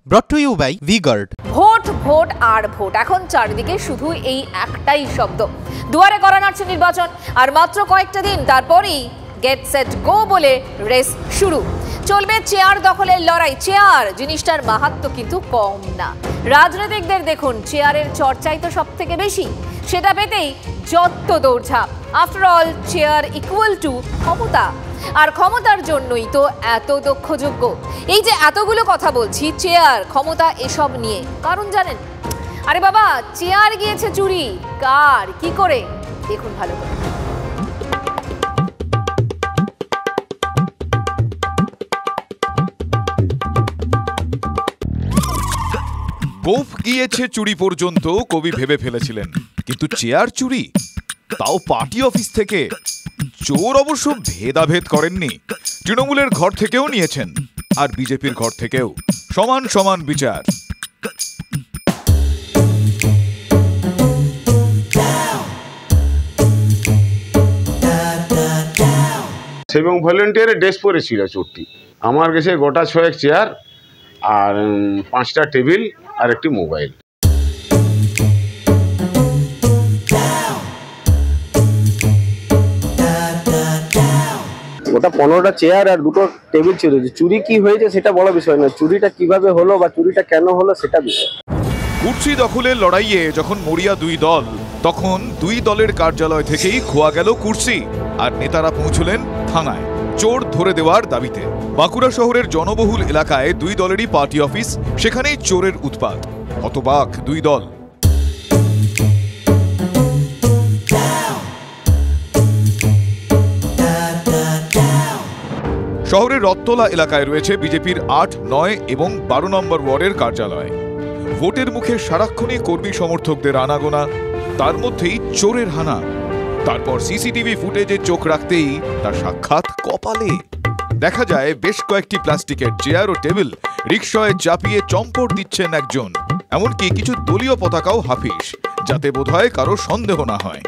brought to you by V-Guard। Vote vote আর vote, এখন চারিদিকে শুধু এই একটাই শব্দ। দুয়ারে করা নাড়ছে নির্বাচন, আর মাত্র কয়েকটা দিন, তারপরেই গেট সেট গো বলে রেস শুরু। চলবে চেয়ার দখলের লড়াই। চেয়ার জিনিসটার মাহাত্ম্য কিন্তু কম না। রাজনীতিকদের দেখুন, চেয়ারের চর্চাই তো সব থেকে বেশি, সেটা পেতেই যত দৌড়ঝাঁপ। After all, chair equal to ক্ষমতা, আর ক্ষমতার জন্যই তো এত দক্ষযোগ্য। এই যে এতগুলো কথা বলছি চেয়ার, ক্ষমতা, এসব নিয়ে, কারণ জানেন? আরে বাবা, চেয়ার গিয়েছে চুরি। কার, কি করে, দেখুন ভালো করে। গোঁফ গিয়েছে চুরি পর্যন্ত কবি ভেবে ফেলেছিলেন, কিন্তু চেয়ার চুরি, তাও পার্টি অফিস থেকে। চোর অবশ্য ভেদাভেদ করেননি, তৃণমূলের ঘর থেকেও নিয়েছেন, আর বিজেপির ঘর থেকেও সমান সমান বিচার। এবং ভলেন্টিয়ারের ড্রেস পরেছিল চোরটি। আমার কাছে গোটা 6 চেয়ার আর 5টা টেবিল আর একটি মোবাইল। ওটা 15টা চেয়ার আর 2টো টেবিল ছিল। চুরি কি হয়েছে সেটা বড় বিষয় না, চুরিটা কিভাবে হলো বা চুরিটা কেন হলো সেটা বিষয়। কুর্সি দখলের লড়াইয়ে যখন মরিয়া দুই দল, তখন দুই দলের কার্যালয় থেকেই খোয়া গেল কুর্সি, আর নেতারা পৌঁছলেন থানায় চোর ধরে দেওয়ার দাবিতে। বাঁকুড়া শহরের জনবহুল এলাকায় দুই দলেরই পার্টি অফিস, সেখানেই চোরের উৎপাত। হতবাক দুই দল। শহরের রত্তলা এলাকায় রয়েছে বিজেপির 8, 9 এবং 12 নম্বর ওয়ার্ডের কার্যালয়। ভোটের মুখে সারাক্ষণই কর্মী সমর্থকদের আনাগোনা, তার মধ্যেই চোরের হানা। তারপর সিসিটিভি ফুটেজে চোখ রাখতেই তার সাক্ষাৎ কপালে। দেখা যায় বেশ কয়েকটি প্লাস্টিকের চেয়ার ও টেবিল রিকশায় চাপিয়ে চম্পট দিচ্ছেন একজন, এমনকি কিছু দলীয় পতাকাও হাফিস, যাতে বোধহয় কারো সন্দেহ না হয়।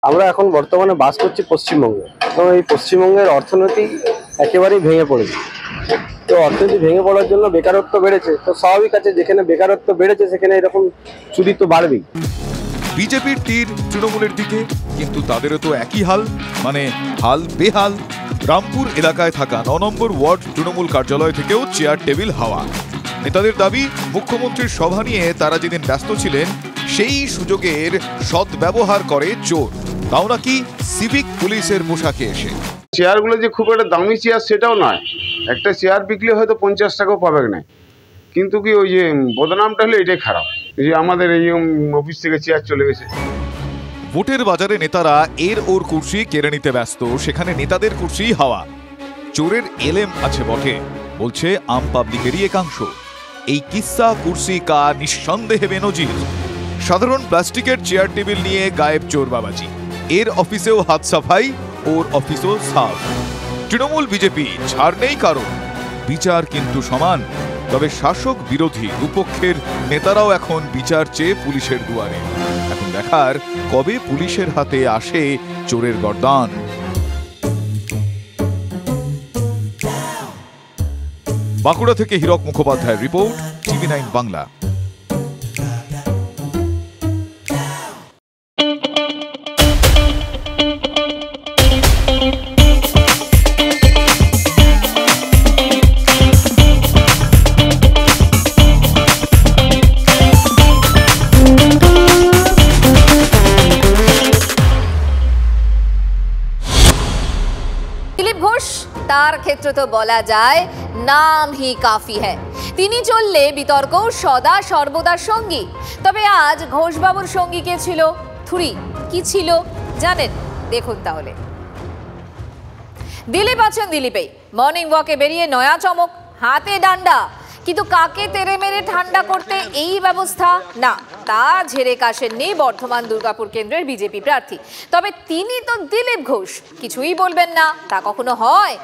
আমরা এখন বর্তমানে বাস করছি পশ্চিমবঙ্গে, এবং এই পশ্চিমবঙ্গের অর্থনীতি একেবারেই ভেঙে পড়েছে। তো অর্থনীতি ভেঙে পড়ার জন্য বেকারত্ব বেড়েছে, তো স্বাভাবিক আছে যেখানে বেকারত্ব বেড়েছে সেখানে এরকম চুরি তো বাড়বেই। বিজেপির তীর তৃণমূলের দিকে, কিন্তু তাদেরও তো একই হাল, মানে হাল বেহাল। রামপুর এলাকায় থাকা 9 নম্বর ওয়ার্ড তৃণমূল কার্যালয় থেকেও চেয়ার টেবিল হাওয়া। নেতাদের দাবি, মুখ্যমন্ত্রীর সভা নিয়ে তারা যেদিন ব্যস্ত ছিলেন সেই সুযোগের সদ্ব্যবহার করে চোর, তাও নাকি সিভিক পুলিশের পোশাকে এসে। চেয়ারগুলো যে খুব একটা দামি চেয়ার সেটাও নয়, একটা চেয়ার বিকলে হয়তো 50 টাকাও পাবে না, কিন্তু কি ওই যে বদনামটা হলে এটাই খারাপ, যে আমাদের এই অফিস থেকে চেয়ার চলে গেছে। ভোটের বাজারে নেতারা এর ওর কুর্সি কেড়ে নিতে ব্যস্ত, সেখানে নেতাদের কুর্সি হাওয়া। চোরের এলেম আছে বটে, বলছে আম পাবলিকেরই একাংশ। এই কিস্সা কুর্সি কা নিঃসন্দেহে বেনজির। সাধারণ প্লাস্টিকের চেয়ার টেবিল নিয়ে গায়েব চোর বাবাজি। এর অফিসেও হাত সাফাই, ওর অফিসও সাফ। তৃণমূল বিজেপি ছাড় নেই কারণ, বিচার কিন্তু সমান। তবে শাসক বিরোধী দুপক্ষের নেতারাও এখন বিচার চেয়ে পুলিশের দুয়ারে। এখন দেখার কবে পুলিশের হাতে আসে চোরের গর্দান। বাঁকুড়া থেকে হীরক মুখোপাধ্যায়ের রিপোর্ট, TV9 বাংলা। দিলীপ ঘোষ, তার ক্ষেত্রে তো বলা যায় নাম হি কাফি হ্যায়। তিনি চললে বিতর্ক সদা সর্বদার সঙ্গী। তবে আজ ঘোষবাবুর সঙ্গী কে ছিল? থুরি। কি ছিল জানেন? দেখুন তাহলে। দিলীপ আছেন দিলীপেই। মর্নিং ওয়াকে বেরিয়ে নয়া চমক, হাতে ডান্ডা। কিন্তু কাকে তেরে মেরে ঠান্ডা করতে এই ব্যবস্থা? না, তা ঝেড়ে কাশেননি বর্ধমান দুর্গাপুর কেন্দ্রের বিজেপি প্রার্থী। তবে তিনি তো দিলীপ ঘোষ, কিছুই বলবেন না, তা কখনো হয়?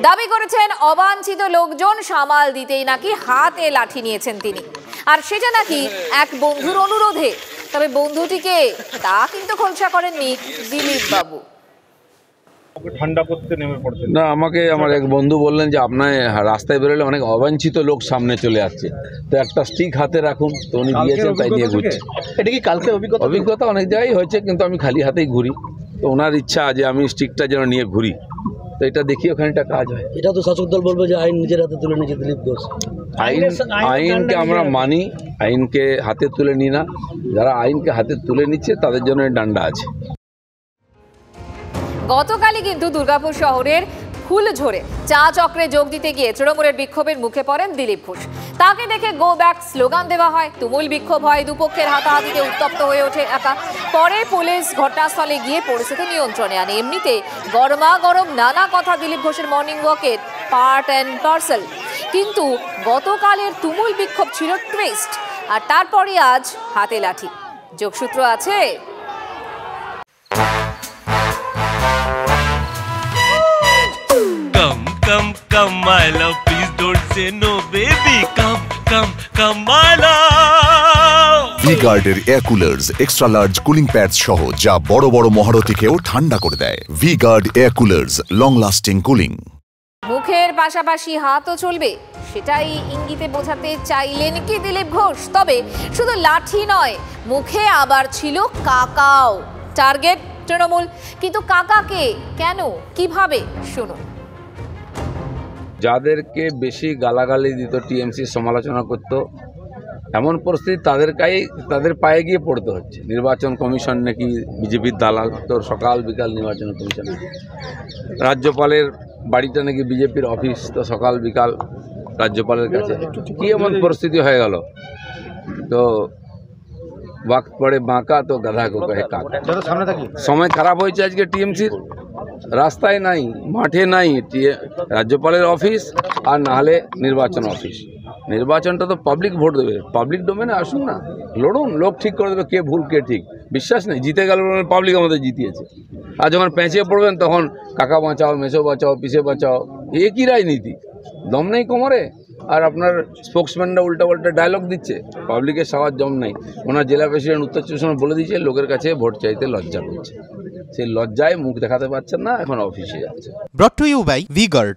দাবি করেছেন অবাঞ্ছিত লোকজন সামাল দিতেই নাকি হাতে লাঠি নিয়েছেন তিনি, আর সেটা নাকি এক বন্ধুর অনুরোধে। তবে বন্ধুটিকে তা কিন্তু খোলসা করেননি দিলীপ বাবু। ঠান্ডা করতে নেমে পড়তেন? না, আমাকে আমার এক বন্ধু বললেন যে আপনার রাস্তায় বেরোলে অনেক অবাঞ্ছিত লোক সামনে চলে আসছে, তো একটা স্টিক হাতে রাখুন। তো উনি দিয়েছেন, তাই নিয়ে ঘুরছি। এটা কি কালকে অভিজ্ঞতা অনেক জায়গায় হয়েছে, কিন্তু আমি খালি হাতেই ঘুরি। তো ওনার ইচ্ছা যে আমি স্টিকটা যেন নিয়ে ঘুরি, তো এটা দেখি ওখানে একটা কাজ হয়। এটা তো শাসক দল বলবে যে আইন নিজের হাতে তুলে নিয়েছে দিলীপ ঘোষ। আইনকে আমরা মানি, আইনকে হাতে তুলে নিই না। যারা আইনকে হাতে তুলে নিচ্ছে তাদের জন্য ডান্ডা আছে। গতকালই কিন্তু দুর্গাপুর শহরের ফুলঝোরে চা চক্রে যোগ দিতে গিয়ে তৃণমূলের বিক্ষোভের মুখে পড়েন দিলীপ ঘোষ। তাকে দেখে গো ব্যাক স্লোগান দেওয়া হয়, তুমুল বিক্ষোভ হয়, দুপক্ষের হাতাহাতিতে উত্তপ্ত হয়ে ওঠে একা। পরে পুলিশ ঘটনাস্থলে গিয়ে পরিস্থিতি নিয়ন্ত্রণে আনে। এমনিতে গরমাগরম নানা কথা দিলীপ ঘোষের মর্নিং ওয়াকের পার্ট অ্যান্ড পার্সেল, কিন্তু গতকালের তুমুল বিক্ষোভ ছিল টুইস্ট, আর তারপরে আজ হাতে লাঠি। যোগসূত্র আছে। Come, my love, please don't say no, baby. Come, my love. V-Guard-এর air coolers extra large cooling pads সহ যা বড় বড় মহারথীকেও ঠান্ডা করে দেয়। V-Guard air coolers, long lasting cooling. মুখের পাশাপাশি হাতও চলবে, সেটাই ইঙ্গিতে বোঝাতে চাইলেন কি দিলীপ ঘোষ। তবে শুধু লাঠি নয়, মুখে আবার ছিল কাকাও। টার্গেট তৃণমূল, কিন্তু কাকাকে কেন, কিভাবে, শুনুন। যাদেরকে বেশি গালাগালি দিত, টিএমসি সমালোচনা করত, এমন পরিস্থিতি তাদের পায়ে গিয়ে পড়তে হচ্ছে। নির্বাচন কমিশন নাকি বিজেপির দালাল, তো সকাল বিকাল নির্বাচন কমিশন। রাজ্যপালের বাড়িটা নাকি বিজেপির অফিস, তো সকাল বিকাল রাজ্যপালের কাছে। কি এমন পরিস্থিতি হয়ে গেল? তো ওয়াক্ত পড়ে বাঁকা তো গাধা কো কহে কাকা। সময় খারাপ হয়েছে আজকে টিএমসির। রাস্তায় নাই, মাঠে নাই রাজ্যপালের অফিস, আর না হলে নির্বাচন অফিস। নির্বাচনটা তো পাবলিক ভোট দেবে, পাবলিক ডোমেনে আসুন না, লড়ুন, লোক ঠিক করে দেবে কে ভুল কে ঠিক। বিশ্বাস নেই, জিতে গেল পাবলিক আমাদের জিতিয়েছে। আর যখন পেঁচিয়ে পড়বেন তখন কাকা বাঁচাও, মেসো বাঁচাও, পিসে বাঁচাও, একই রাজনীতি। দম নেই কোমরে, আর আপনার স্পোক্সম্যানরা উল্টা পাল্টা ডায়লগ দিচ্ছে। পাবলিকের সবার জম নাই। ওনার জেলা প্রেসিডেন্ট উত্তর চব্বিশ পরগনা বলে দিয়েছে লোকের কাছে ভোট চাইতে লজ্জা করছে। সেই লজ্জায় মুখ দেখাতে পারছেন না, এখন অফিসে যাচ্ছে। Brought to you by V-Guard.